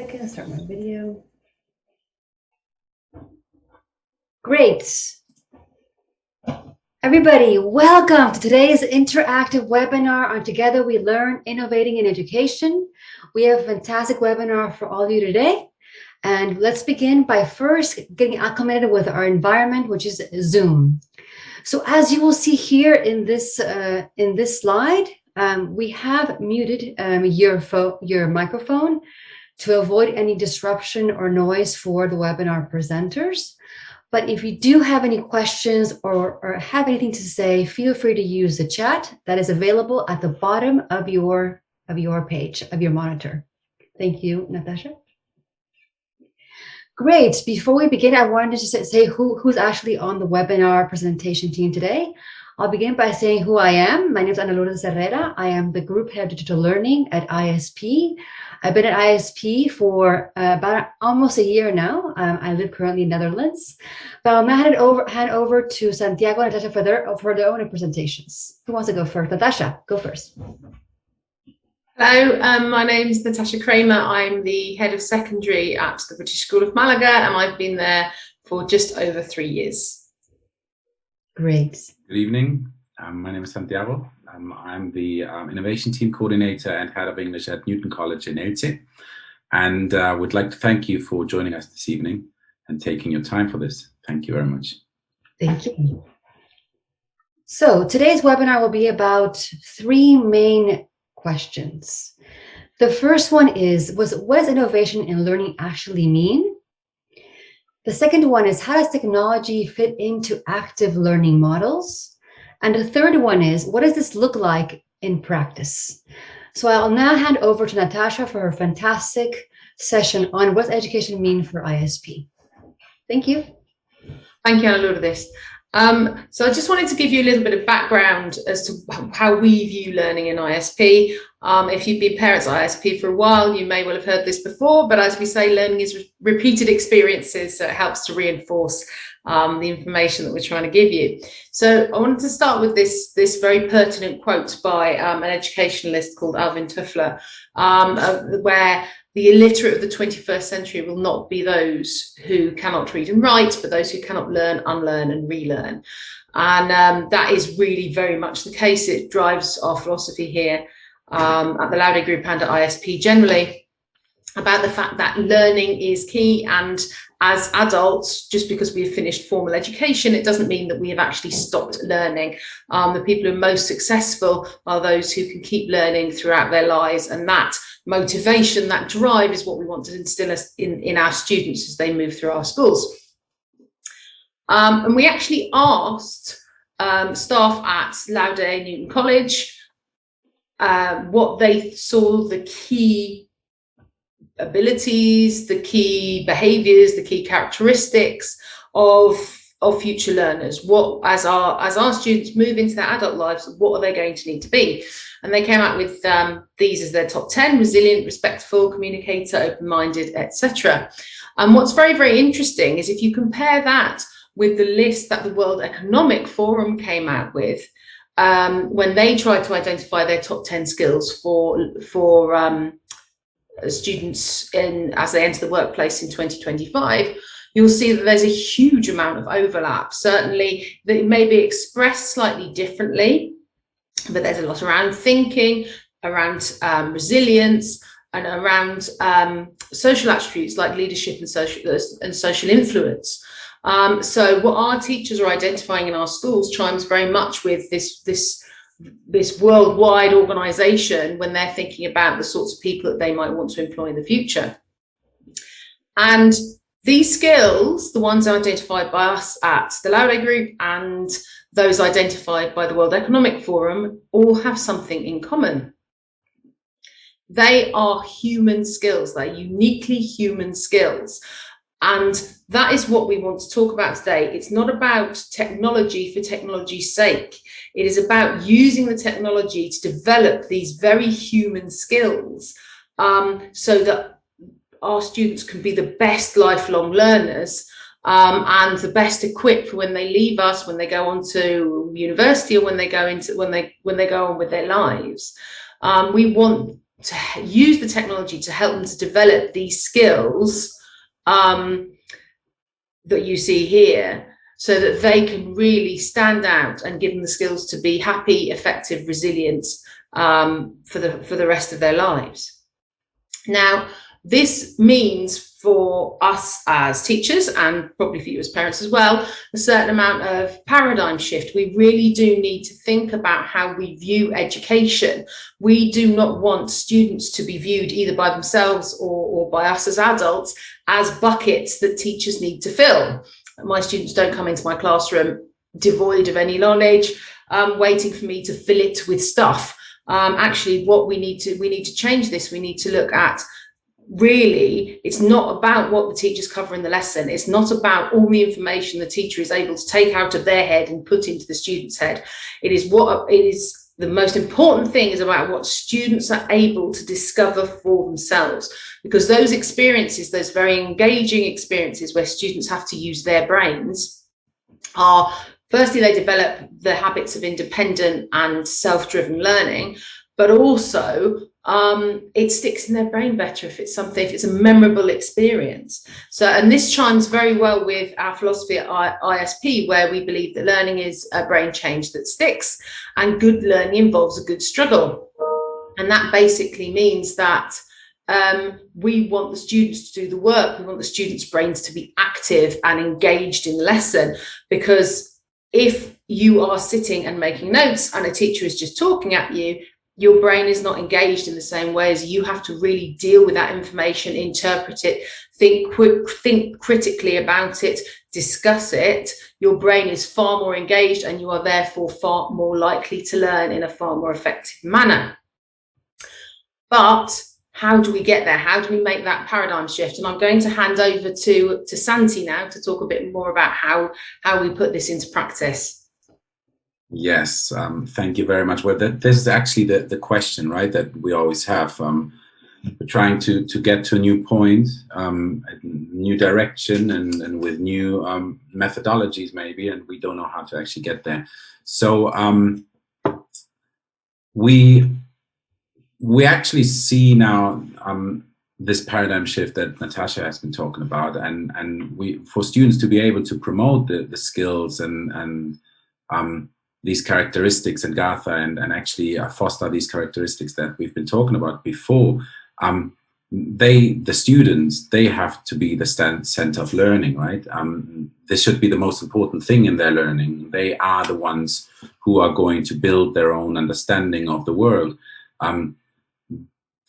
second, start my video. Great. Everybody, welcome to today's interactive webinar on Together We Learn, Innovating in Education. We have a fantastic webinar for all of you today. And let's begin by first getting acclimated with our environment, which is Zoom. So as you will see here in this slide, we have muted your microphone to avoid any disruption or noise for the webinar presenters. But if you do have any questions or have anything to say, feel free to use the chat that is available at the bottom of your page, of your monitor. Thank you, Natasha. Great. Before we begin, I wanted to say who's actually on the webinar presentation team today. I'll begin by saying who I am. My name is Ana Lourdes Herrera. I am the Group Head of Digital Learning at ISP. I've been at ISP for about almost a year now. I live currently in Netherlands. But I'll now hand over to Santiago and Natasha for their own presentations. Who wants to go first? Natasha, go first. Hello, my name's Natasha Kramer. I'm the Head of Secondary at the British School of Malaga, and I've been there for just over 3 years. Great. Good evening. My name is Santiago. I'm the Innovation Team Coordinator and Head of English at Newton College in Elche. And would like to thank you for joining us this evening and taking your time for this. Thank you very much. Thank you. So today's webinar will be about 3 main questions. The first one is, what does innovation in learning actually mean? The second one is, how does technology fit into active learning models? And the third one is, what does this look like in practice? So I'll now hand over to Natasha for her fantastic session on what does education mean for ISP. Thank you. Thank you, Ana Lourdes. So I just wanted to give you a little bit of background as to how we view learning in ISP. If you've been parents at ISP for a while, you may well have heard this before, but as we say, learning is repeated experiences, so it helps to reinforce the information that we're trying to give you. So I wanted to start with this very pertinent quote by an educationalist called Alvin Toffler, where the illiterate of the 21st century will not be those who cannot read and write, but those who cannot learn, unlearn, and relearn. And that is really very much the case. It drives our philosophy here at the Laude Group and at ISP generally, about the fact that learning is key, and as adults, just because we have finished formal education, it doesn't mean that we have actually stopped learning. The people who are most successful are those who can keep learning throughout their lives, and that motivation, that drive is what we want to instill in our students as they move through our schools. And we actually asked staff at Laude Newton College what they saw the key abilities, the key behaviors, the key characteristics of future learners. What, as our students move into their adult lives, what are they going to need to be? And they came out with these as their top 10: resilient, respectful, communicator, open-minded, etc. And what's very, very interesting is if you compare that with the list that the World Economic Forum came out with when they tried to identify their top 10 skills for students as they enter the workplace in 2025, you'll see that there's a huge amount of overlap. Certainly, that it may be expressed slightly differently, but there's a lot around thinking, around resilience, and around social attributes like leadership and social influence. So what our teachers are identifying in our schools chimes very much with this worldwide organization when they're thinking about the sorts of people that they might want to employ in the future. And these skills, the ones identified by us at the Laude Group and those identified by the World Economic Forum, all have something in common. They are human skills. They're uniquely human skills. And that is what we want to talk about today. It's not about technology for technology's sake. It is about using the technology to develop these very human skills so that our students can be the best lifelong learners and the best equipped for when they leave us, when they go on to university, or when they go on with their lives. We want to use the technology to help them to develop these skills that you see here, so that they can really stand out and give them the skills to be happy, effective, resilient for the rest of their lives. Now, this means for us as teachers, and probably for you as parents as well, a certain amount of paradigm shift. We really do need to think about how we view education. We do not want students to be viewed either by themselves or by us as adults as buckets that teachers need to fill. My students don't come into my classroom devoid of any knowledge, waiting for me to fill it with stuff. Actually, what we need to change this. We need to look at, really, it's not about what the teachers cover in the lesson. It's not about all the information the teacher is able to take out of their head and put into the student's head. It is the most important thing is about what students are able to discover for themselves, because those experiences, those very engaging experiences where students have to use their brains, are, firstly, they develop the habits of independent and self-driven learning, but also it sticks in their brain better if it's a memorable experience. So, and this chimes very well with our philosophy at ISP, where we believe that learning is a brain change that sticks, and good learning involves a good struggle. And that basically means that we want the students to do the work. We want the students' brains to be active and engaged in the lesson, because if you are sitting and making notes and a teacher is just talking at you, your brain is not engaged in the same way. As you have to really deal with that information, interpret it, think critically about it, discuss it. Your brain is far more engaged, and you are therefore far more likely to learn in a far more effective manner. But how do we get there? How do we make that paradigm shift? And I'm going to hand over to Santi now to talk a bit more about how we put this into practice. Yes, thank you very much. Well, this is actually the question, right, that we always have. We're trying to get to a new point, a new direction, and with new methodologies maybe, and we don't know how to actually get there. So we actually see now this paradigm shift that Natasha has been talking about, and for students to be able to promote the skills and these characteristics, and Gatha and actually foster these characteristics that we've been talking about before. The students, they have to be the center of learning, right? This should be the most important thing in their learning. They are the ones who are going to build their own understanding of the world.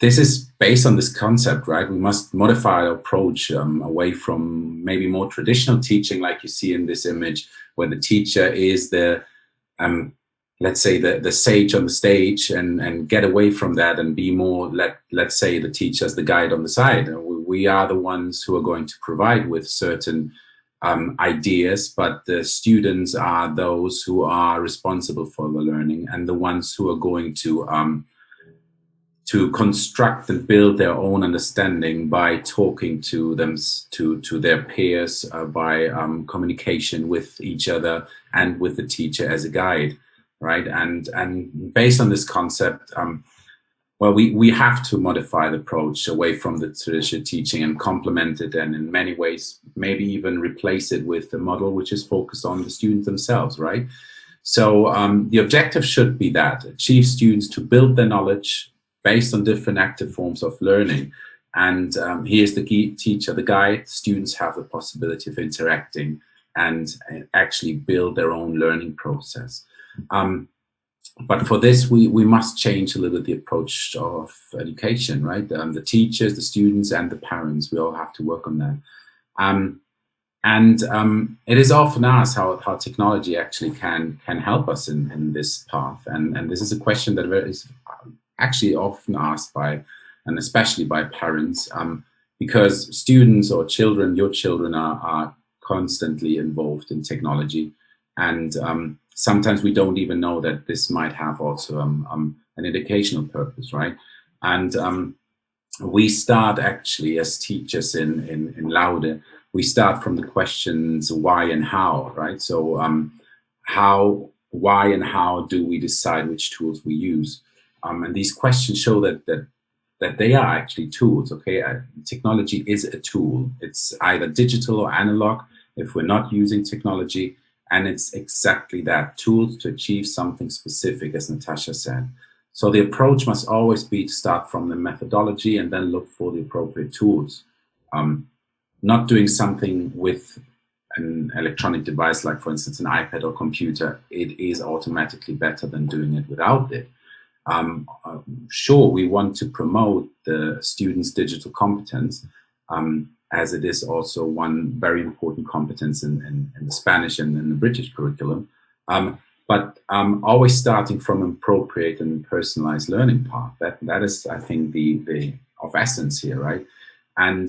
This is based on this concept, right? We must modify our approach away from maybe more traditional teaching, like you see in this image, where the teacher is the let's say the sage on the stage, and get away from that and be more, let's say, the teacher as the guide on the side. We are the ones who are going to provide with certain ideas, but the students are those who are responsible for the learning, and the ones who are going to construct and build their own understanding by talking to them, to their peers, by communication with each other and with the teacher as a guide, right? And based on this concept, well, we have to modify the approach away from the traditional teaching and complement it, and in many ways maybe even replace it with a model which is focused on the students themselves, right? So the objective should be that achieve students to build their knowledge based on different active forms of learning. And here's the key teacher, the guide. Students have the possibility of interacting and actually build their own learning process. But for this, we must change a little bit the approach of education, right? The teachers, the students, and the parents, we all have to work on that. It is often asked how technology actually can help us in this path. And this is a question that is actually often asked by, and especially by parents, because students or children, your children are constantly involved in technology. And sometimes we don't even know that this might have also an educational purpose, right? And we start actually as teachers in Laude, we start from the questions why and how, right? So why and how do we decide which tools we use? And these questions show that that they are actually tools. Okay, technology is a tool. It's either digital or analog if we're not using technology, and it's exactly that, tools to achieve something specific, as Natasha said. So the approach must always be to start from the methodology and then look for the appropriate tools. Not doing something with an electronic device, like for instance an iPad or computer, it is automatically better than doing it without it. Sure, we want to promote the students' digital competence, as it is also one very important competence in the Spanish and in the British curriculum. But always starting from an appropriate and personalized learning path. That is, I think, the of essence here, right? And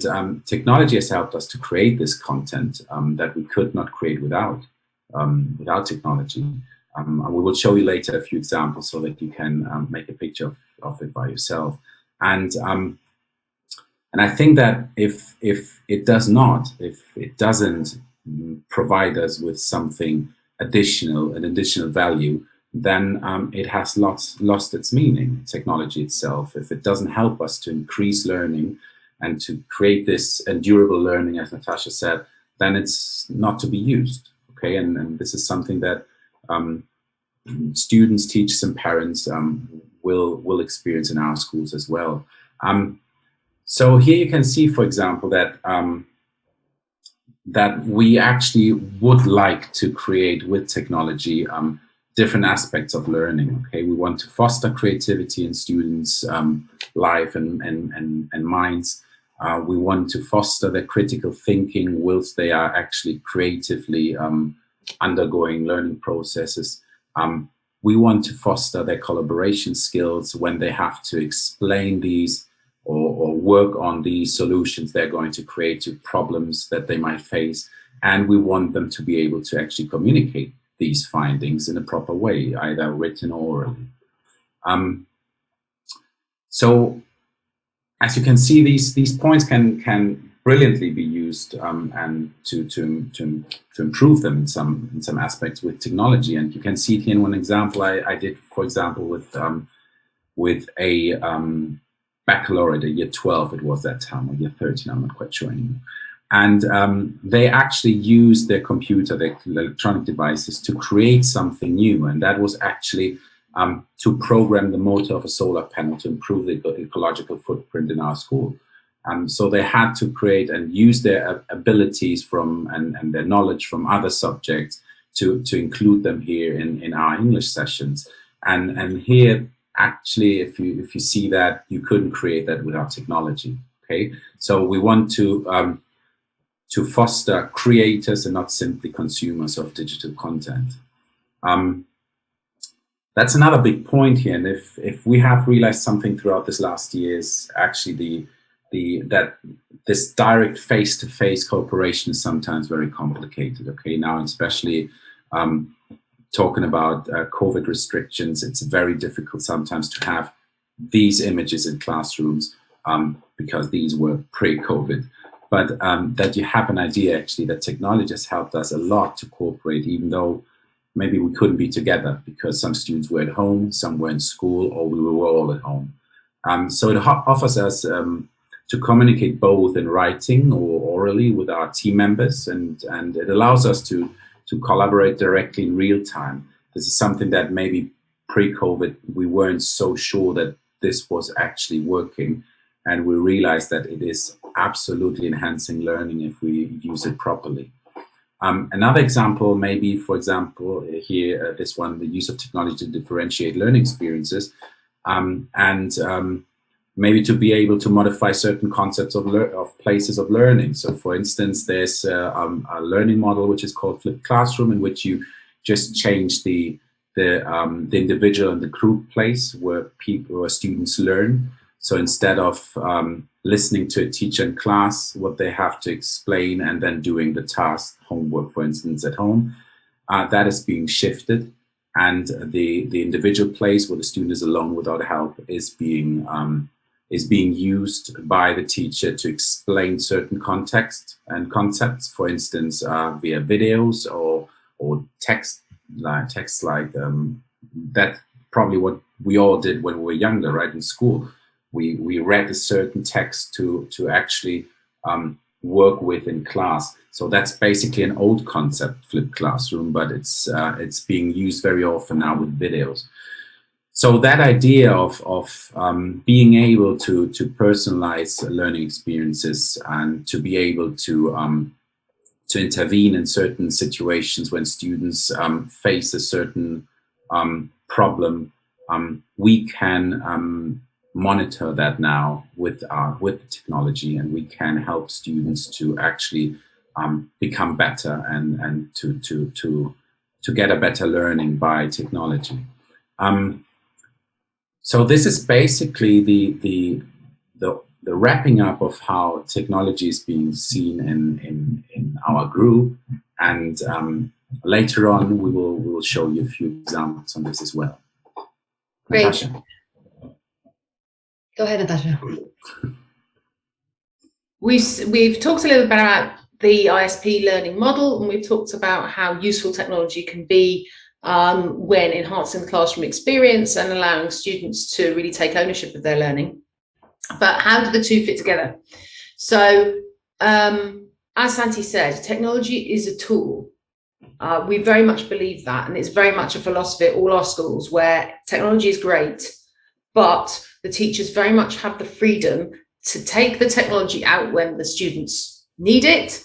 technology has helped us to create this content that we could not create without technology. We will show you later a few examples so that you can make a picture of it by yourself. And I think that if it doesn't provide us with something additional, an additional value, then it has lost its meaning, technology itself. If it doesn't help us to increase learning and to create this endurable learning, as Natasha said, then it's not to be used. Okay, and this is something that students, teachers, and parents will experience in our schools as well. So here you can see, for example, that that we actually would like to create with technology different aspects of learning. Okay, we want to foster creativity in students' life and minds. We want to foster their critical thinking whilst they are actually creatively undergoing learning processes. We want to foster their collaboration skills when they have to explain these or work on these solutions they're going to create to problems that they might face. And we want them to be able to actually communicate these findings in a proper way, either written or orally. So as you can see, these points can brilliantly be used and to improve them in some aspects with technology. And you can see it here in one example I did, for example, with a baccalaureate, year 12 it was that time, or year 13, I'm not quite sure anymore. And they actually used their computer, their electronic devices, to create something new. And that was actually to program the motor of a solar panel to improve the ecological footprint in our school. So they had to create and use their abilities and their knowledge from other subjects to include them here in our English sessions. And here, actually, if you see that, you couldn't create that without technology. Okay, so we want to foster creators and not simply consumers of digital content. That's another big point here. And if we have realized something throughout this last year, is actually that this direct face-to-face cooperation is sometimes very complicated. Okay, now especially talking about COVID restrictions, it's very difficult sometimes to have these images in classrooms because these were pre-COVID. But that you have an idea actually that technology has helped us a lot to cooperate, even though maybe we couldn't be together because some students were at home, some were in school, or we were all at home. So it offers us to communicate both in writing or orally with our team members, and it allows us to collaborate directly in real time. This is something that maybe pre-COVID we weren't so sure that this was actually working, and we realized that it is absolutely enhancing learning if we use it properly. Another example, maybe, for example, here, this one, the use of technology to differentiate learning experiences, and maybe to be able to modify certain concepts of places of learning. So, for instance, there's a learning model which is called flipped classroom, in which you just change the individual and the group place where students learn. So instead of listening to a teacher in class, what they have to explain, and then doing the task, homework, for instance, at home, that is being shifted. And the individual place where the student is alone without help is being used by the teacher to explain certain context and concepts, for instance, via videos or text like that. Probably what we all did when we were younger, right, in school. we read a certain text to actually work with in class. So that's basically an old concept, flipped classroom, but it's being used very often now with videos. So that idea of being able to personalize learning experiences and to be able to intervene in certain situations when students face a certain problem, we can monitor that now with technology, and we can help students to actually become better and to get a better learning by technology. So this is basically the wrapping up of how technology is being seen in our group, and later on we will show you a few examples on this as well. Great. Natasha. Go ahead, Natasha. We've talked a little bit about the ISP learning model, and we've talked about how useful technology can be when enhancing the classroom experience and allowing students to really take ownership of their learning. But how do the two fit together? So, as Santi said, technology is a tool. We very much believe that, and it's very much a philosophy at all our schools, where technology is great, but the teachers very much have the freedom to take the technology out when the students need it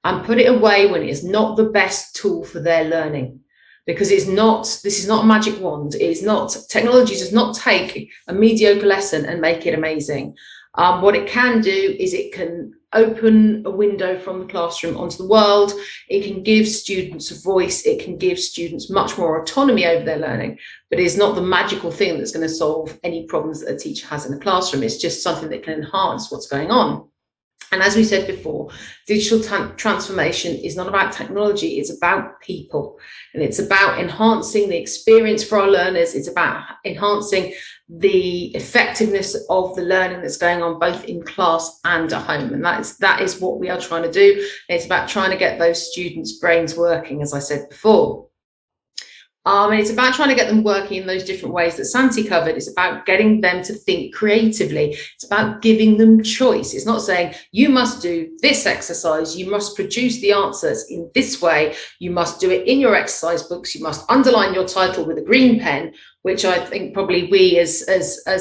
and put it away when it is not the best tool for their learning. Because this is not a magic wand. Technology does not take a mediocre lesson and make it amazing. What it can do is it can open a window from the classroom onto the world. It can give students a voice. It can give students much more autonomy over their learning, but it's not the magical thing that's going to solve any problems that a teacher has in the classroom. It's just something that can enhance what's going on. And as we said before, digital transformation is not about technology, it's about people. And it's about enhancing the experience for our learners. It's about enhancing the effectiveness of the learning that's going on both in class and at home. And that is what we are trying to do. It's about trying to get those students' brains working, as I said before. And it's about trying to get them working in those different ways that Santi covered. It's about getting them to think creatively. It's about giving them choice. It's not saying you must do this exercise, you must produce the answers in this way, you must do it in your exercise books, you must underline your title with a green pen, which I think probably we as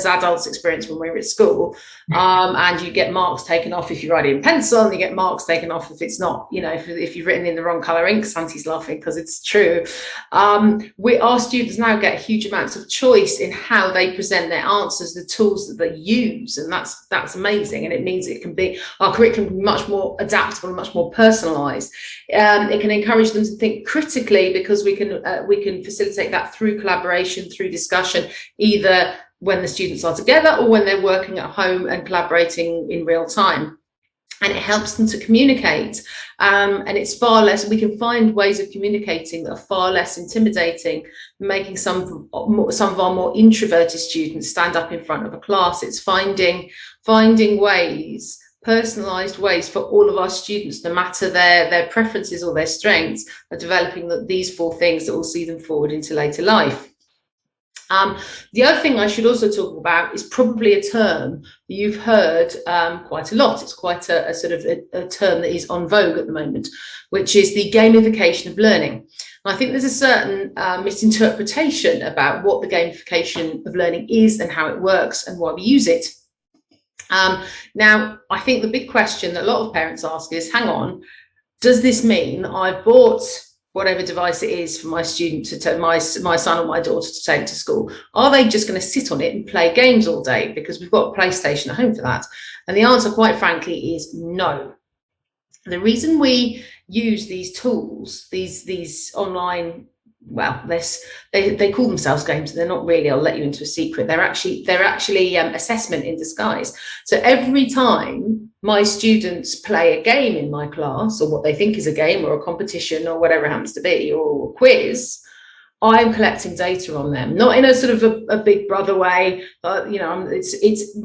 adults experience when we were at school. And you get marks taken off if you write it in pencil, and you get marks taken off if it's not, if you've written in the wrong colour ink. Santi's laughing because it's true. Our students now get huge amounts of choice in how they present their answers, the tools that they use, and that's amazing. And it means our curriculum can be much more adaptable and much more personalised. It can encourage them to think critically, because we can facilitate that through collaboration, through discussion, either when the students are together or when they're working at home and collaborating in real time. And it helps them to communicate, and it's far less. We can find ways of communicating that are far less intimidating, making some of our more introverted students stand up in front of a class. It's finding ways, personalized ways for all of our students, no matter their preferences or their strengths, of developing these 4 things that will see them forward into later life. The other thing I should also talk about is probably a term that you've heard quite a lot. It's quite a sort of a term that is en vogue at the moment, which is the gamification of learning. And I think there's a certain misinterpretation about what the gamification of learning is and how it works and why we use it. Now, I think the big question that a lot of parents ask is, hang on, does this mean I've bought whatever device it is for my student my son or my daughter to take to school? Are they just going to sit on it and play games all day because we've got a PlayStation at home for that? And the answer, quite frankly, is no. The reason we use these tools, these online, well, they call themselves games. They're not really. I'll let you into a secret. They're actually assessment in disguise. So every time my students play a game in my class, or what they think is a game or a competition or whatever it happens to be, or a quiz, I'm collecting data on them, not in a sort of a big brother way, but it's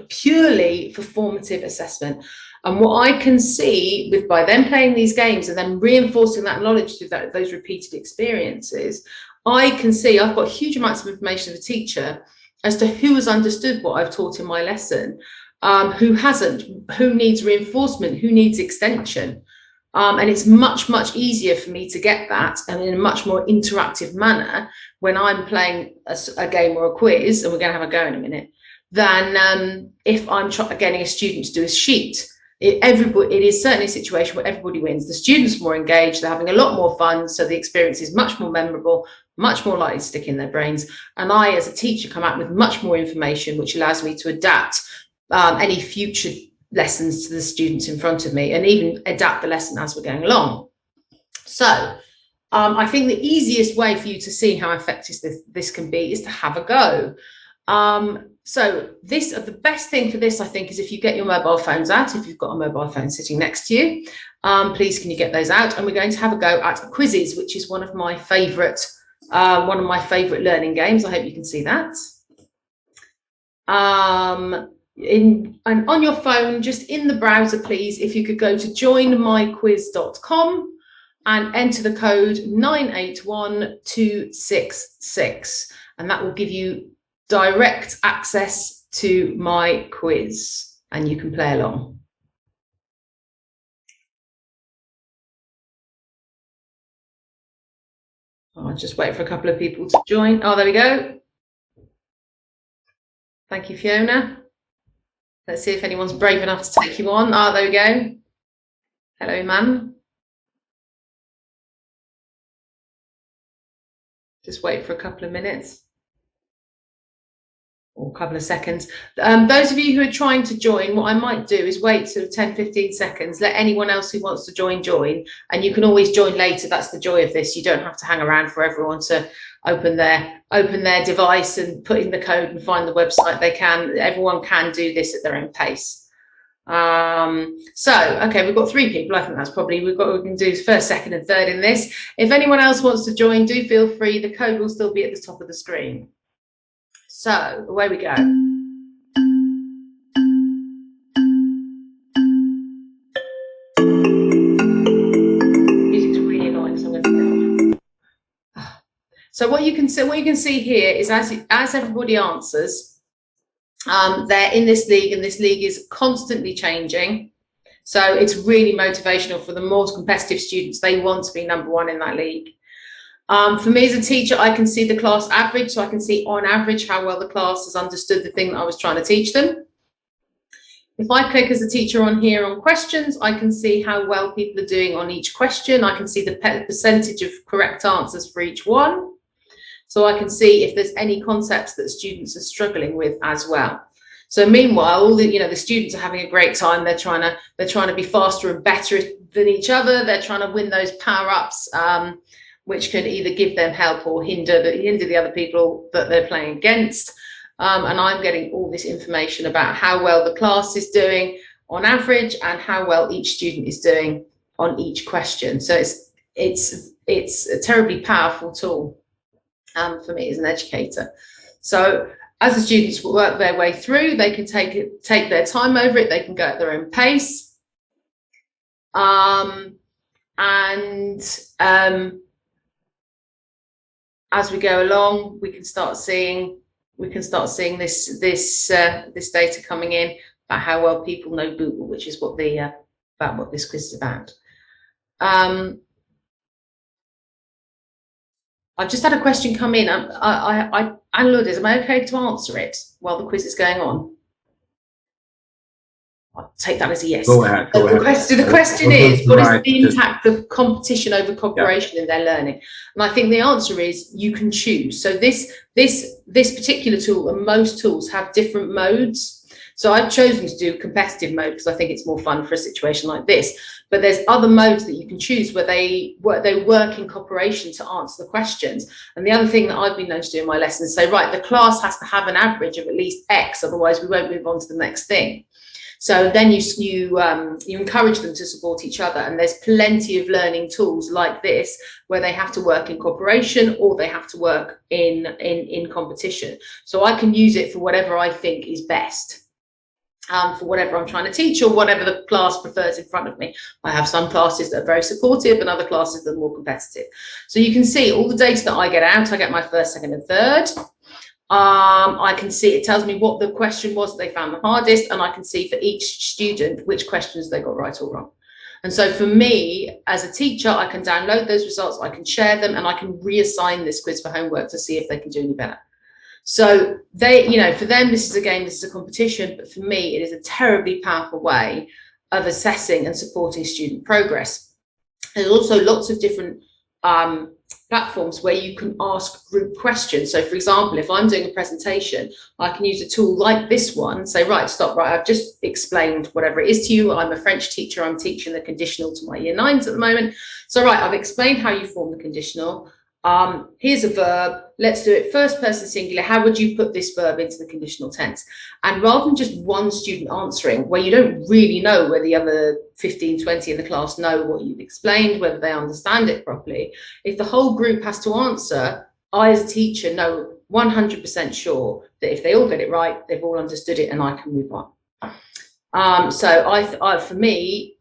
purely for formative assessment. And what I can see by them playing these games and then reinforcing that knowledge through those repeated experiences, I can see I've got huge amounts of information of a teacher as to who has understood what I've taught in my lesson, who hasn't, who needs reinforcement, who needs extension. And it's much, much easier for me to get that, and in a much more interactive manner when I'm playing a game or a quiz, and we're going to have a go in a minute, than if I'm getting a student to do a sheet. It is certainly a situation where everybody wins. The students are more engaged, they're having a lot more fun, so the experience is much more memorable, much more likely to stick in their brains. And I, as a teacher, come out with much more information, which allows me to adapt any future lessons to the students in front of me, and even adapt the lesson as we're going along. So I think the easiest way for you to see how effective this can be is to have a go. So the best thing for this, I think, is if you get your mobile phones out. If you've got a mobile phone sitting next to you, please can you get those out? And we're going to have a go at quizzes, which is one of my favourite learning games. I hope you can see that. And on your phone, just in the browser, please, if you could go to joinmyquiz.com and enter the code 981266, and that will give you direct access to my quiz, and you can play along. I'll just wait for a couple of people to join. Oh, there we go. Thank you, Fiona. Let's see if anyone's brave enough to take you on. Oh, there we go. Hello, man. Just wait for a couple of minutes. Or a couple of seconds. Those of you who are trying to join, what I might do is wait sort of 10-15 seconds, let anyone else who wants to join, and you can always join later. That's the joy of this. You don't have to hang around for everyone to open their device and put in the code and find the website. Everyone can do this at their own pace. Okay, we've got 3 people. I think that's probably we can do first, second and third in this. If anyone else wants to join, do feel free. The code will still be at the top of the screen. So away we go. Music's really annoying, so I'm going to off. So what you can see here is as everybody answers, they're in this league, and this league is constantly changing. So it's really motivational for the more competitive students. They want to be number 1 in that league. For me as a teacher, I can see the class average, so I can see on average how well the class has understood the thing that I was trying to teach them. If I click as a teacher on here on questions, I can see how well people are doing on each question. I can see the percentage of correct answers for each one. So I can see if there's any concepts that students are struggling with as well. So meanwhile, all the students are having a great time. They're trying to be faster and better than each other. They're trying to win those power-ups, which can either give them help or hinder the other people that they're playing against. And I'm getting all this information about how well the class is doing on average and how well each student is doing on each question. So it's a terribly powerful tool for me as an educator. So as the students work their way through, they can take their time over it. They can go at their own pace. As we go along, we can start seeing this data coming in about how well people know Google, which is what about what this quiz is about. I've just had a question come in. Lourdes, am I okay to answer it while the quiz is going on? I'll take that as a yes. Go ahead. The question is, what is the impact of competition over cooperation in their learning? And I think the answer is you can choose. So this particular tool, and most tools, have different modes. So I've chosen to do competitive mode because I think it's more fun for a situation like this. But there's other modes that you can choose where they work in cooperation to answer the questions. And the other thing that I've been known to do in my lessons is say, right, the class has to have an average of at least X, otherwise we won't move on to the next thing. So then you encourage them to support each other, and there's plenty of learning tools like this where they have to work in cooperation or they have to work in competition. So I can use it for whatever I think is best. For whatever I'm trying to teach or whatever the class prefers in front of me. I have some classes that are very supportive and other classes that are more competitive. So you can see all the data that I get out. I get my first, second and third. I can see, it tells me what the question was they found the hardest, and I can see for each student which questions they got right or wrong. And so for me, as a teacher, I can download those results, I can share them, and I can reassign this quiz for homework to see if they can do any better. So they, you know, for them, this is a game, this is a competition, but for me, it is a terribly powerful way of assessing and supporting student progress. There's also lots of different platforms where you can ask group questions. So for example, if I'm doing a presentation, I can use a tool like this one, say, right, stop, right, I've just explained whatever it is to you. I'm a French teacher, I'm teaching the conditional to my year 9s at the moment. So right, I've explained how you form the conditional. Here's a verb, let's do it first person singular. How would you put this verb into the conditional tense? And rather than just one student answering, where you don't really know whether the other 15, 20 in the class know what you've explained, whether they understand it properly, if the whole group has to answer, I as a teacher know 100% sure that if they all get it right, they've all understood it and I can move on. So for me,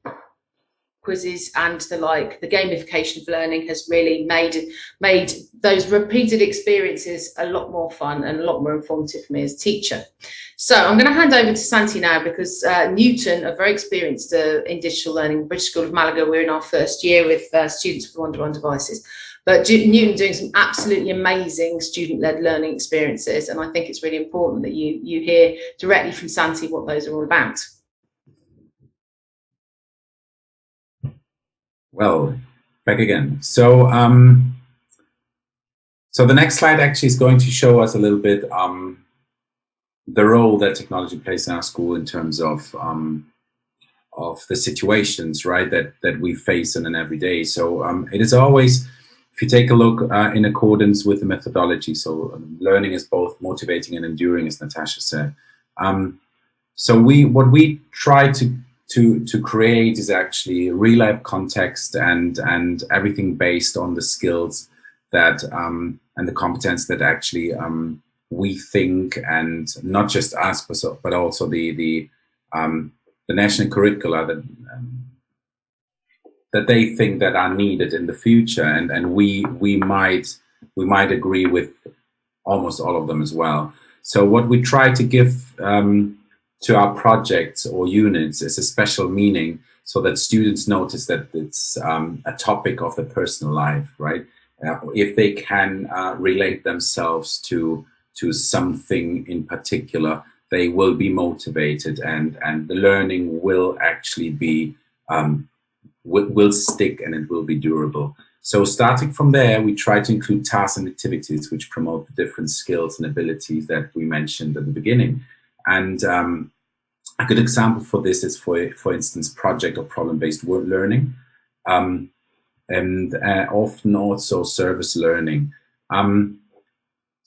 quizzes and the gamification of learning has really made those repeated experiences a lot more fun and a lot more informative for me as a teacher. So I'm going to hand over to Santi now, because Newton are very experienced in digital learning. British School of Malaga, we're in our first year with students with one-to-one devices. But Newton doing some absolutely amazing student-led learning experiences, and I think it's really important that you hear directly from Santi what those are all about. Well, back again. So, so the next slide actually is going to show us a little bit the role that technology plays in our school in terms of the situations, right, that we face in an everyday. So it is always, if you take a look in accordance with the methodology, so learning is both motivating and enduring, as Natasha said. So what we try to create is actually real life context and everything based on the skills that and the competence that actually we think, and not just us, but also the national curricula that they think that are needed in the future, and we might agree with almost all of them as well. So what we try to give to our projects or units is a special meaning, so that students notice that it's a topic of their personal life, right? If they can relate themselves to something in particular, they will be motivated, and the learning will actually be will stick, and it will be durable. So starting from there, we try to include tasks and activities which promote the different skills and abilities that we mentioned at the beginning. And a good example for this is, for instance, project or problem-based learning, and often also service learning.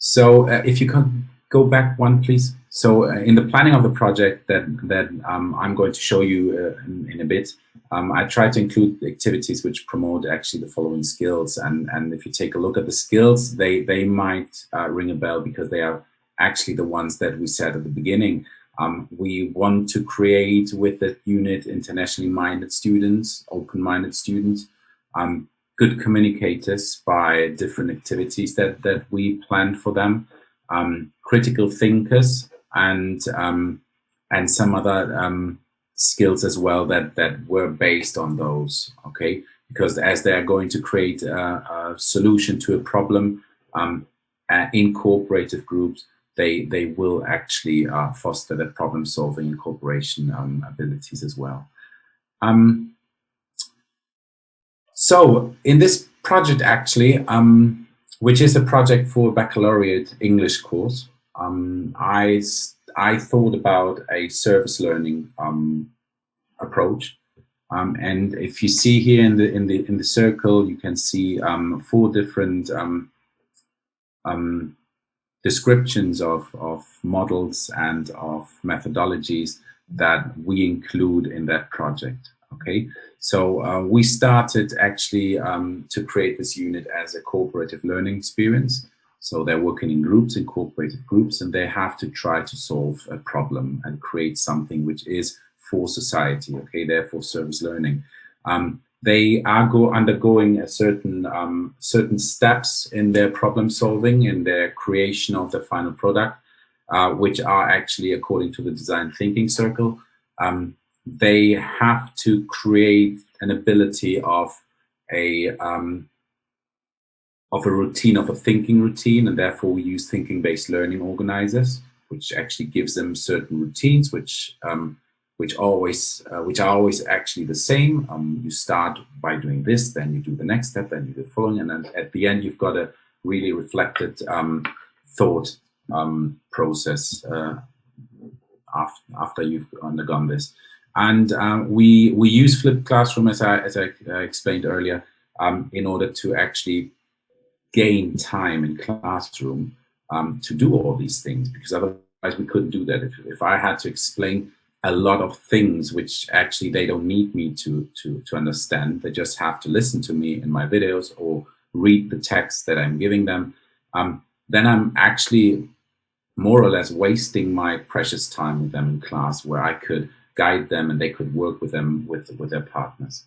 So if you can go back one, please. So in the planning of the project that I'm going to show you in a bit, I try to include activities which promote actually the following skills. And if you take a look at the skills, they might ring a bell, because they are actually the ones that we said at the beginning. We want to create with the unit internationally minded students, open-minded students, good communicators by different activities that we plan for them, critical thinkers, and some other skills as well that were based on those. Okay, because as they are going to create a solution to a problem in cooperative groups, they will actually foster the problem solving and cooperation abilities as well. So in this project actually, which is a project for a baccalaureate English course, I thought about a service learning approach. And if you see here in the circle, you can see 4 different descriptions of models and of methodologies that we include in that project. Okay, so we started actually to create this unit as a cooperative learning experience. So they're working in groups, in cooperative groups, and they have to try to solve a problem and create something which is for society. Okay, therefore service learning. they are undergoing a certain steps in their problem solving, in their creation of the final product, which are actually according to the design thinking circle. They have to create an ability of a routine, of a thinking routine, and therefore we use thinking-based learning organizers, which actually gives them certain routines, which are always actually the same. You start by doing this, then you do the next step, then you do the following, and then at the end you've got a really reflected thought process after you've undergone this. And we use flipped classroom, as I explained earlier, in order to actually gain time in classroom to do all these things, because otherwise we couldn't do that. If I had to explain a lot of things which actually they don't need me to understand, they just have to listen to me in my videos or read the text that I'm giving them, then I'm actually more or less wasting my precious time with them in class, where I could guide them and they could work with them with their partners.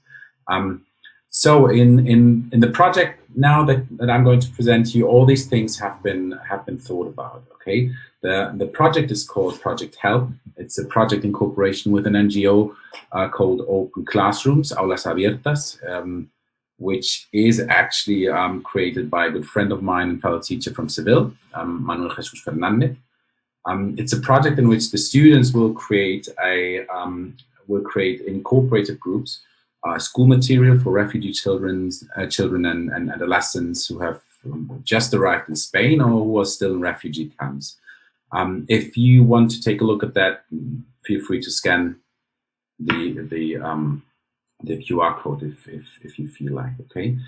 So in the project now that I'm going to present to you, all these things have been thought about. Okay, the project is called Project Help. It's a project in cooperation with an NGO called Open Classrooms, Aulas Abiertas, which is actually created by a good friend of mine and fellow teacher from Seville, Manuel Jesus Fernandez. It's a project in which the students will create in cooperative groups school material for refugee children and adolescents who have just arrived in Spain or who are still in refugee camps. If you want to take a look at that, feel free to scan the QR code if you feel like. Okay.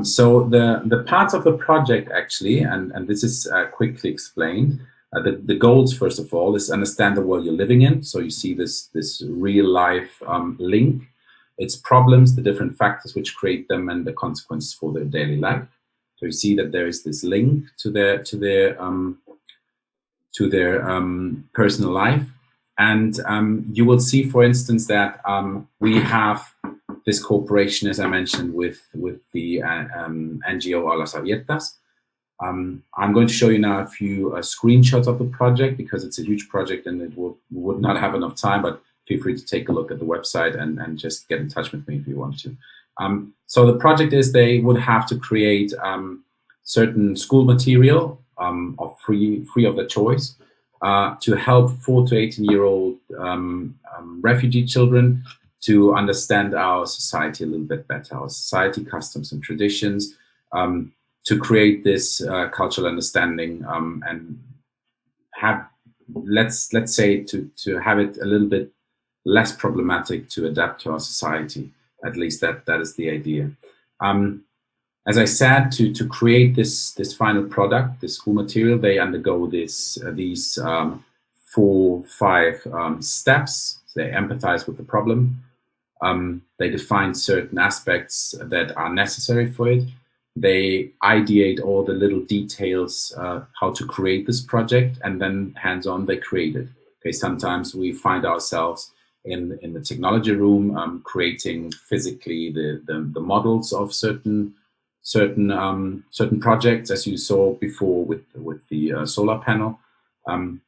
So the parts of the project actually, and this is quickly explained. The goals, first of all, is understand the world you're living in. So you see this real life link. Its problems, the different factors which create them, and the consequences for their daily life. So you see that there is this link to their personal life, and you will see, for instance, that we have this cooperation, as I mentioned, with the NGO Aulas Abiertas. I'm going to show you now a few screenshots of the project, because it's a huge project and it would not have enough time, but feel free to take a look at the website and just get in touch with me if you want to. So the project is they would have to create certain school material of free of their choice to help 4 to 18-year-old refugee children to understand our society a little bit better, our society, customs and traditions, to create this cultural understanding and have, let's say, to have it a little bit less problematic to adapt to our society. At least that is the idea. As I said, to create this final product, this school material, they undergo these 4-5 steps. They empathize with the problem. They define certain aspects that are necessary for it. They ideate all the little details, how to create this project, and then hands-on they create it. Okay, sometimes we find ourselves in the technology room creating physically the models of certain projects, as you saw before with the solar panel. And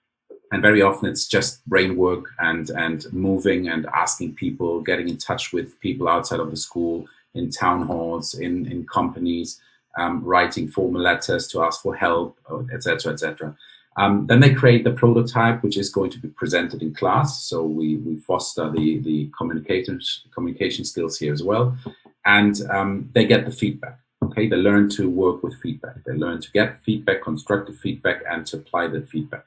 very often it's just brain work and moving and asking people, getting in touch with people outside of the school, in town halls, in companies, writing formal letters to ask for help, etc., etc. Then they create the prototype, which is going to be presented in class. So we foster the communication skills here as well. And they get the feedback. Okay, they learn to work with feedback. They learn to get feedback, constructive feedback, and to apply that feedback.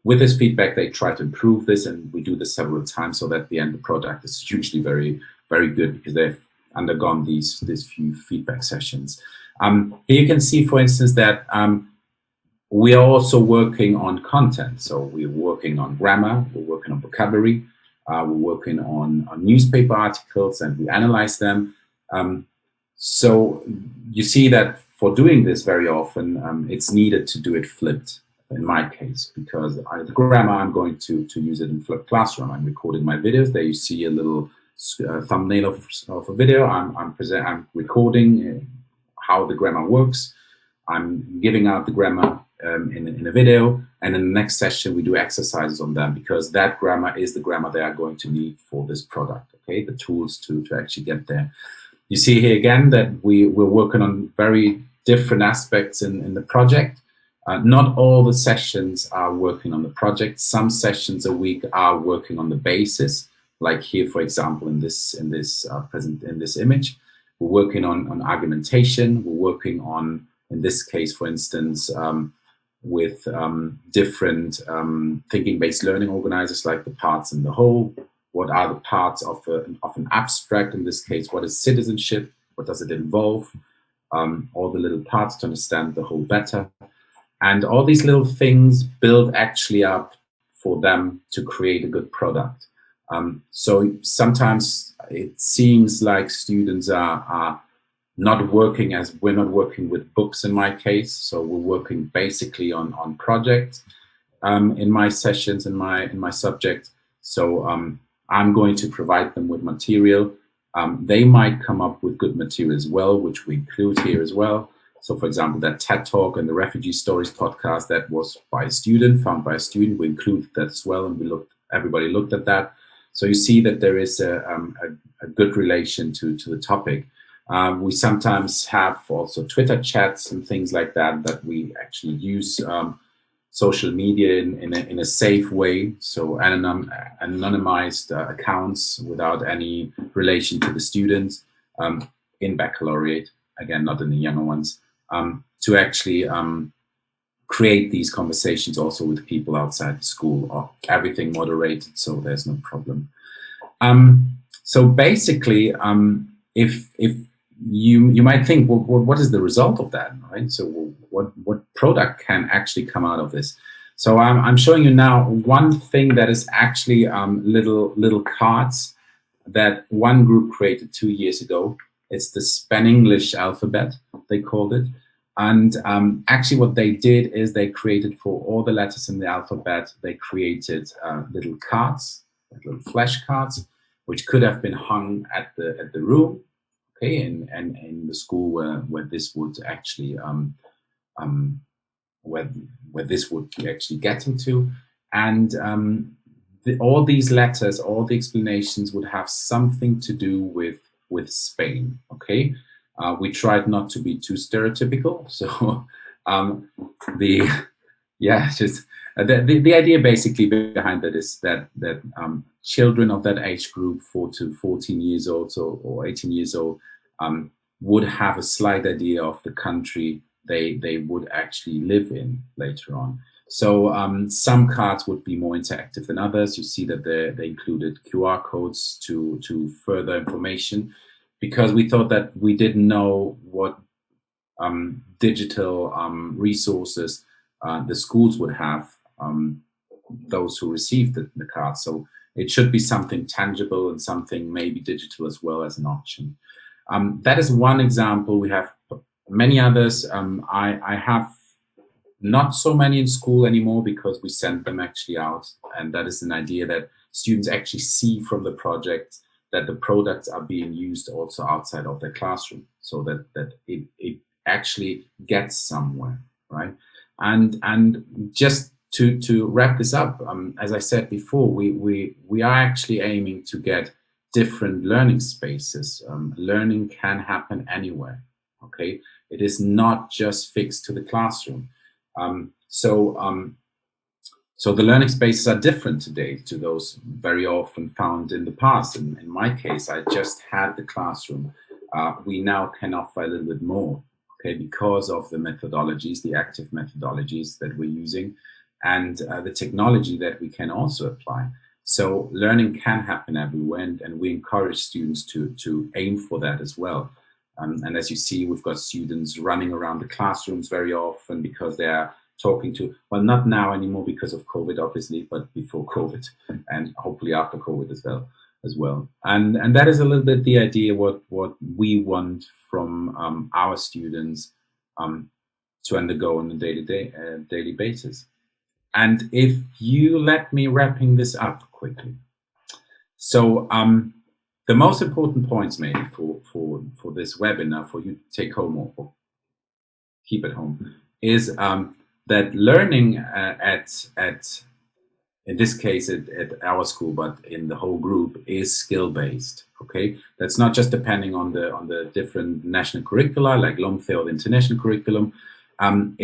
With this feedback, they try to improve this, and we do this several times so that at the end the product is hugely very, very good, because they've undergone these few feedback sessions. Here you can see, for instance, that we are also working on content. So we're working on grammar, we're working on vocabulary, we're working on newspaper articles, and we analyze them. So you see that for doing this very often, it's needed to do it flipped. In my case, because the grammar, I'm going to use it in flipped classroom. I'm recording my videos. There you see a little thumbnail of a video. I'm recording how the grammar works. I'm giving out the grammar in a video, and in the next session we do exercises on them, because that grammar is the grammar they are going to need for this product. Okay, the tools to actually get there. You see here again that we're working on very different aspects in the project. Not all the sessions are working on the project. Some sessions a week are working on the basis, like here, for example, in this image, we're working on argumentation. We're working on, in this case, for instance, with different thinking-based learning organizers, like the parts and the whole. What are the parts of an abstract? In this case, what is citizenship? What does it involve? All the little parts to understand the whole better. And all these little things build actually up for them to create a good product. So sometimes it seems like students are not working, as we're not working with books in my case. So we're working basically on projects in my sessions, in my subject. So I'm going to provide them with material. They might come up with good material as well, which we include here as well. So, for example, that TED Talk and the Refugee Stories podcast, that was by a student, found by a student. We included that as well, and everybody looked at that. So you see that there is a good relation to the topic. We sometimes have also Twitter chats and things like that we actually use social media in a safe way. So anonymized accounts without any relation to the students in baccalaureate, again, not in the younger ones. To actually create these conversations also with people outside the school, or everything moderated, so there's no problem. So basically, if you might think, well, what is the result of that, right? So what product can actually come out of this? So I'm showing you now one thing that is actually little cards that one group created 2 years ago. It's the Span-English alphabet, they called it. And actually what they did is they created, for all the letters in the alphabet, they created little cards, little flashcards, which could have been hung at the room, okay, and in the school where this would actually where this would actually get into. And all these letters, all the explanations would have something to do with Spain, okay? We tried not to be too stereotypical, so the idea basically behind that is that children of that age group, 4 to 14 years old, or 18 years old, would have a slight idea of the country they would actually live in later on. So some cards would be more interactive than others. You see that they included QR codes to further information, because we thought that we didn't know what digital resources the schools would have, those who received the cards. So it should be something tangible and something maybe digital as well as an option. That is one example. We have many others. I have not so many in school anymore, because we send them actually out. And that is an idea that students actually see from the project that the products are being used also outside of their classroom, so that it actually gets somewhere, right? And just to wrap this up, as I said before, we are actually aiming to get different learning spaces. Learning can happen anywhere, okay? It is not just fixed to the classroom. So the learning spaces are different today to those very often found in the past. In my case, I just had the classroom. We now can offer a little bit more, okay, because of the methodologies, the active methodologies that we're using, and the technology that we can also apply. So learning can happen everywhere, and we encourage students to aim for that as well. And as you see, we've got students running around the classrooms very often because they are talking to, well, not now anymore because of COVID, obviously, but before COVID, and hopefully after COVID as well. And that is a little bit the idea, what we want from our students to undergo on a daily basis. And if you let me wrapping this up quickly. So the most important points maybe for this webinar for you to take home or keep at home is that learning at in this case at our school, but in the whole group, is skill based. Okay, that's not just depending on the different national curricula like LOMTHE or the international curriculum.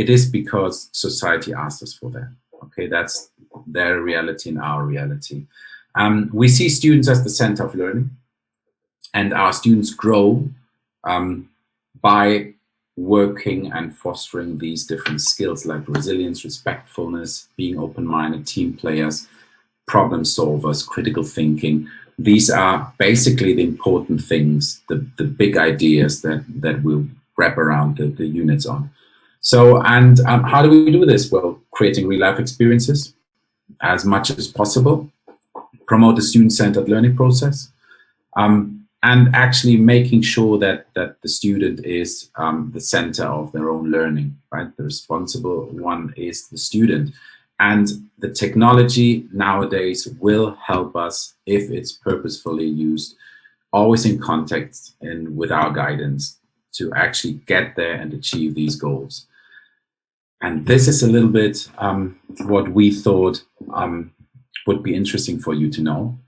It is because society asked us for that. Okay, that's their reality and our reality. We see students as the center of learning, and our students grow by working and fostering these different skills like resilience, respectfulness, being open-minded, team players, problem solvers, critical thinking. These are basically the important things, the big ideas that we'll wrap around the units on. So, and how do we do this? Well, creating real life experiences as much as possible, promote a student-centered learning process, and actually making sure that the student is the center of their own learning, right? The responsible one is the student. And the technology nowadays will help us if it's purposefully used, always in context and with our guidance to actually get there and achieve these goals. And this is a little bit what we thought would be interesting for you to know.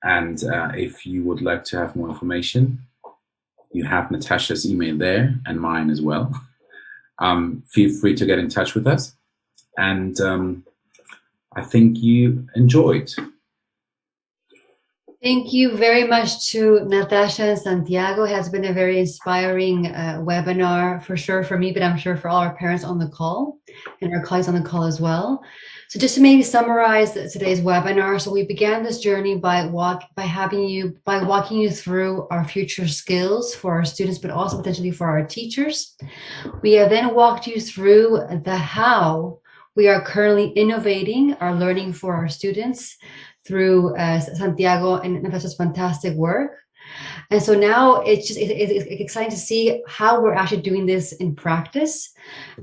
And if you would like to have more information, you have Natasha's email there and mine as well. Feel free to get in touch with us. And I think you enjoyed. Thank you very much to Natasha and Santiago. It has been a very inspiring webinar for sure for me, but I'm sure for all our parents on the call and our colleagues on the call as well. So just to maybe summarize today's webinar, so we began this journey by walking you through our future skills for our students, but also potentially for our teachers. We have then walked you through the how we are currently innovating our learning for our students through Santiago and Natasha's fantastic work. And so now it's exciting to see how we're actually doing this in practice.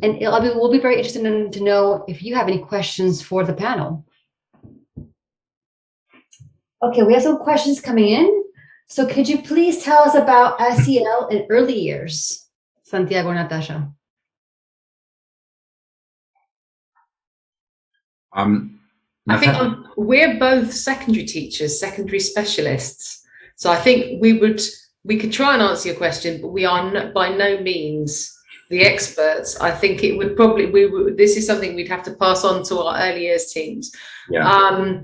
And we'll be very interested to know if you have any questions for the panel. Okay, we have some questions coming in. So could you please tell us about SEL in early years, Santiago and Natasha? I think we're both secondary teachers, secondary specialists. So I think we could try and answer your question, but we are by no means the experts. I think it would probably, this is something we'd have to pass on to our early years teams. Yeah.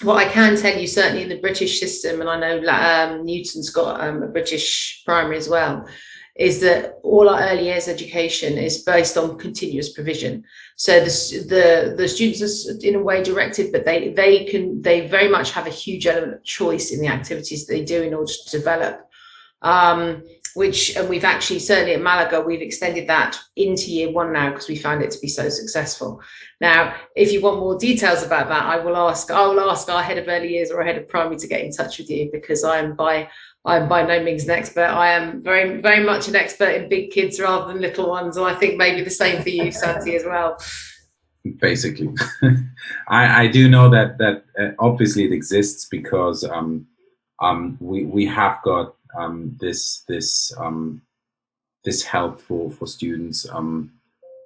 What I can tell you, certainly in the British system, and I know Newton's got a British primary as well, is that all our early years education is based on continuous provision. So the students are in a way directed, but they very much have a huge element of choice in the activities they do in order to develop. And we've actually, certainly at Malaga, we've extended that into year one now because we found it to be so successful. Now, if you want more details about that, I will ask our head of early years or our head of primary to get in touch with you, because I'm by no means an expert. I am very, very much an expert in big kids rather than little ones. And I think maybe the same for you, Santi, as well. Basically, I do know that obviously it exists because we have got this help for students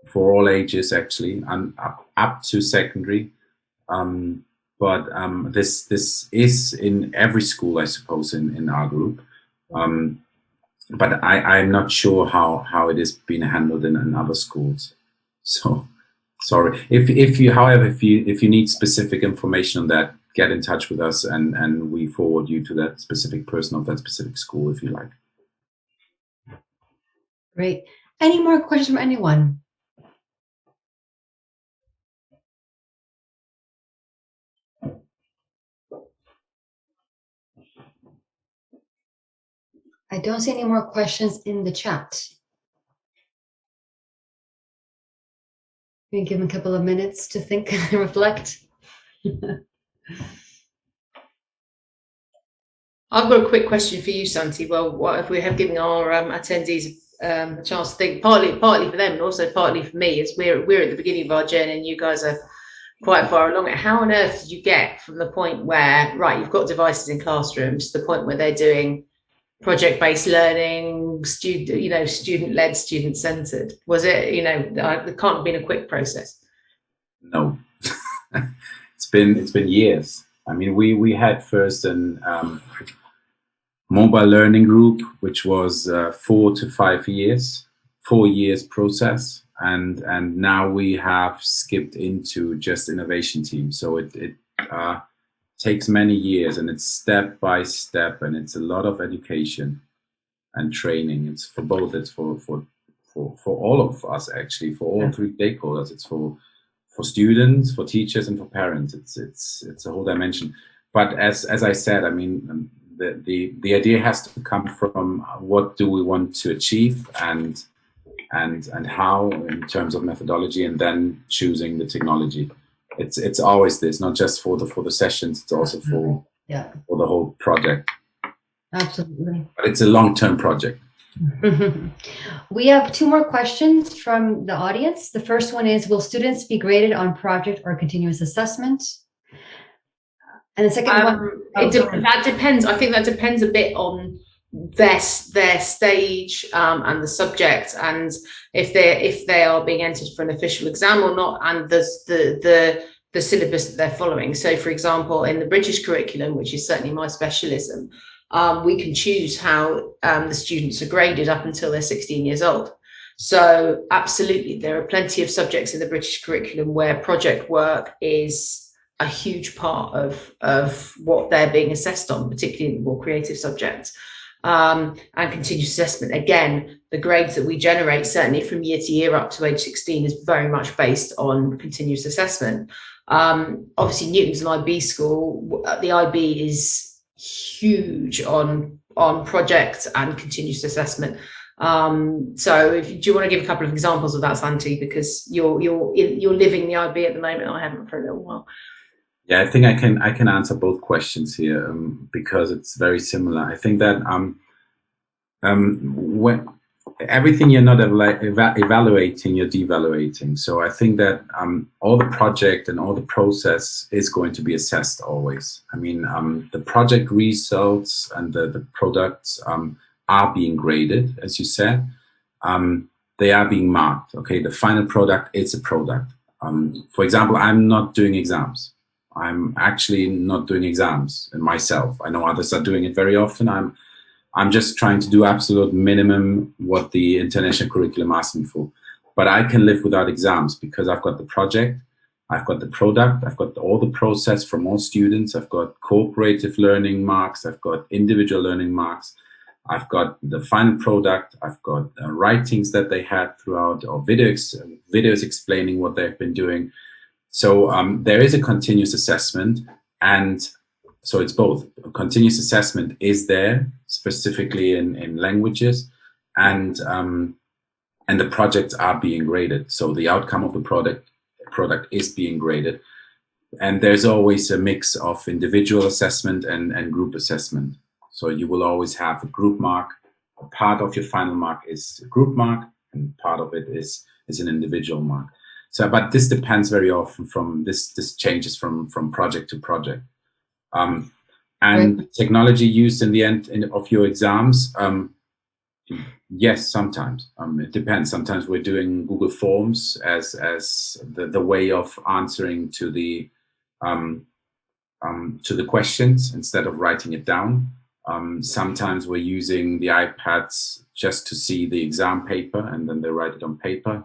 for all ages actually, and up to secondary. But this is in every school, I suppose, in our group. But I'm not sure how it is being handled in other schools. So sorry. If you need specific information on that, get in touch with us and we forward you to that specific person of that specific school if you like. Great. Any more questions from anyone? I don't see any more questions in the chat. You can give them a couple of minutes to think and reflect. I've got a quick question for you, Santi. Well, what if we have given our attendees a chance to think, partly for them and also partly for me, as we're at the beginning of our journey and you guys are quite far along it. How on earth did you get from the point where, right, you've got devices in classrooms to the point where they're doing project-based learning, student-led, student-centered? Was it, it can't have been a quick process? No, it's been years. I mean, we had first an mobile learning group, which was 4 to 5 years, 4 years process, and now we have skipped into just innovation team. So it takes many years, and it's step by step, and it's a lot of education and training. It's for both. It's for all of us, actually, for all three stakeholders. It's for students, for teachers, and for parents. It's a whole dimension. But as I said, I mean, the idea has to come from what do we want to achieve, and how in terms of methodology, and then choosing the technology. It's always this, not just for the sessions. It's also for the whole project. Absolutely. But it's a long-term project. We have 2 more questions from the audience. The first one is, will students be graded on project or continuous assessment? And the second one, that depends. I think that depends a bit on their stage and the subject, and if they are being entered for an official exam or not, and the syllabus that they're following. So, for example, in the British curriculum, which is certainly my specialism, we can choose how the students are graded up until they're 16 years old. So absolutely, there are plenty of subjects in the British curriculum where project work is a huge part of what they're being assessed on, particularly in the more creative subjects. And continuous assessment, again, the grades that we generate, certainly from year to year up to age 16, is very much based on continuous assessment. Obviously, Newton's an IB school. The IB is huge on projects and continuous assessment. So do you want to give a couple of examples of that, Santi, because you're living the IB at the moment? I haven't for a little while. Yeah, I think I can answer both questions here, because it's very similar. I think that when everything you're not evaluating, you're devaluating. So I think that all the project and all the process is going to be assessed always. I mean, the project results and the products are being graded, as you said. They are being marked. Okay, the final product is a product. For example, I'm not doing exams. I'm actually not doing exams myself. I know others are doing it very often. I'm just trying to do absolute minimum what the international curriculum asks me for. But I can live without exams because I've got the project, I've got the product, I've got all the process from all students, I've got cooperative learning marks, I've got individual learning marks, I've got the final product, I've got writings that they had throughout, or videos explaining what they've been doing. So there is a continuous assessment, and so it's both. Continuous assessment is there, specifically in languages, and the projects are being graded. So the outcome of the product is being graded, and there's always a mix of individual assessment and group assessment. So you will always have a group mark. Part of your final mark is a group mark, and part of it is an individual mark. So, but this depends very often from this changes from project to project. And technology used in the end of your exams, yes, sometimes. It depends. Sometimes we're doing Google Forms as the way of answering to the questions instead of writing it down. Sometimes we're using the iPads just to see the exam paper, and then they write it on paper.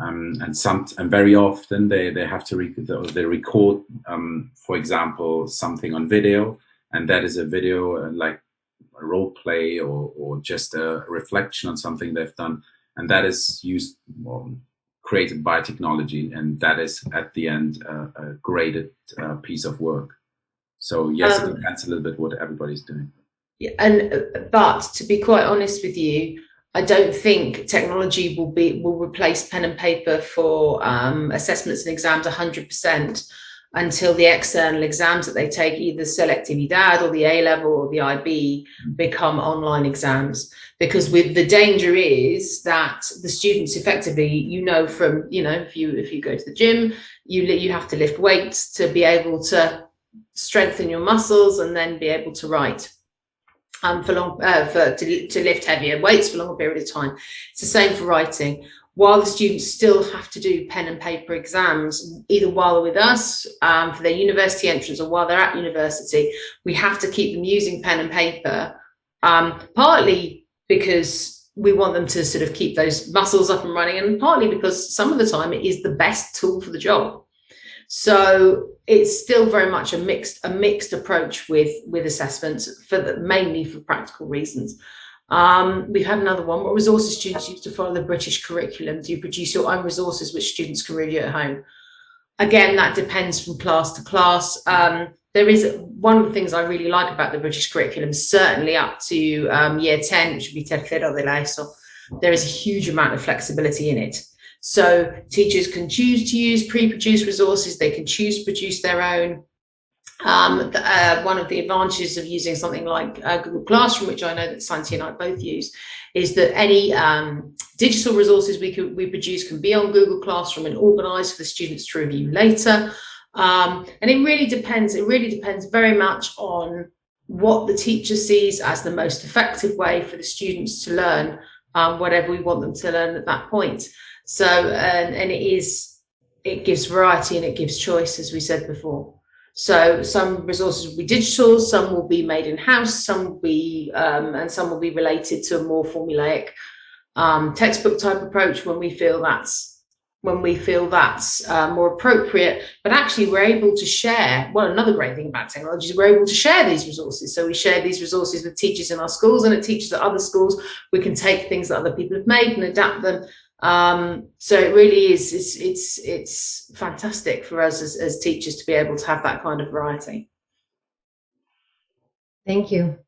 And very often they have to record, for example, something on video, and that is a video like a role play or just a reflection on something they've done, and that is created by technology, and that is at the end a graded piece of work. So yes, it depends a little bit what everybody's doing. Yeah, but to be quite honest with you, I don't think technology will replace pen and paper for assessments and exams 100%. until the external exams that they take, either selectividad or the A-level or the IB, become online exams. Because with the danger is that the students effectively, from, if you go to the gym, you have to lift weights to be able to strengthen your muscles and then be able to write. To lift heavier weights for a longer period of time. It's the same for writing. While the students still have to do pen and paper exams, either while they're with us for their university entrance or while they're at university, we have to keep them using pen and paper, partly because we want them to sort of keep those muscles up and running, and partly because some of the time it is the best tool for the job. So it's still very much a mixed approach with assessments, mainly for practical reasons. We've had another one. What resources students use to follow the British curriculum? Do you produce your own resources which students can review at home? Again, that depends from class to class. There is one of the things I really like about the British curriculum, certainly up to year 10, which would be tercero de la ESO. There is a huge amount of flexibility in it. So teachers can choose to use pre-produced resources. They can choose to produce their own. One of the advantages of using something like Google Classroom, which I know that Santi and I both use, is that any digital resources we produce can be on Google Classroom and organised for the students to review later. And it really depends. It really depends very much on what the teacher sees as the most effective way for the students to learn whatever we want them to learn at that point. So, and it gives variety and it gives choice, as we said before. So some resources will be digital, some will be made in-house, some will be, and some will be related to a more formulaic textbook type approach when we feel that's more appropriate. But actually we're able to share, well, another great thing about technology is we're able to share these resources. So we share these resources with teachers in our schools and at teachers at other schools. We can take things that other people have made and adapt them. So it really is, it's fantastic for us as teachers to be able to have that kind of variety. Thank you.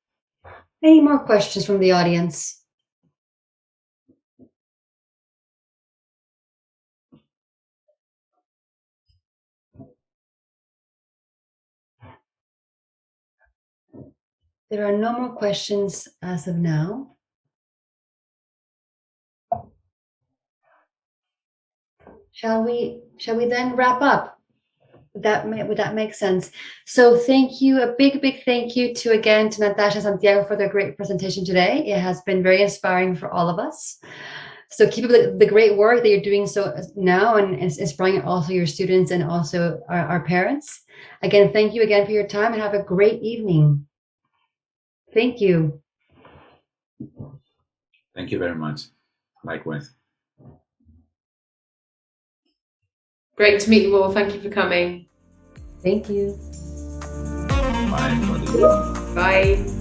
Any more questions from the audience? There are no more questions as of now. Shall we then wrap up? Would that make sense? So thank you, a big thank you to Natasha and Santiago for their great presentation today. It has been very inspiring for all of us. So keep up the great work that you're doing so now and inspiring also your students and also our parents. Again, thank you again for your time and have a great evening. Thank you. Thank you very much. Likewise. Great to meet you all. Thank you for coming. Thank you. Bye, everybody. Bye.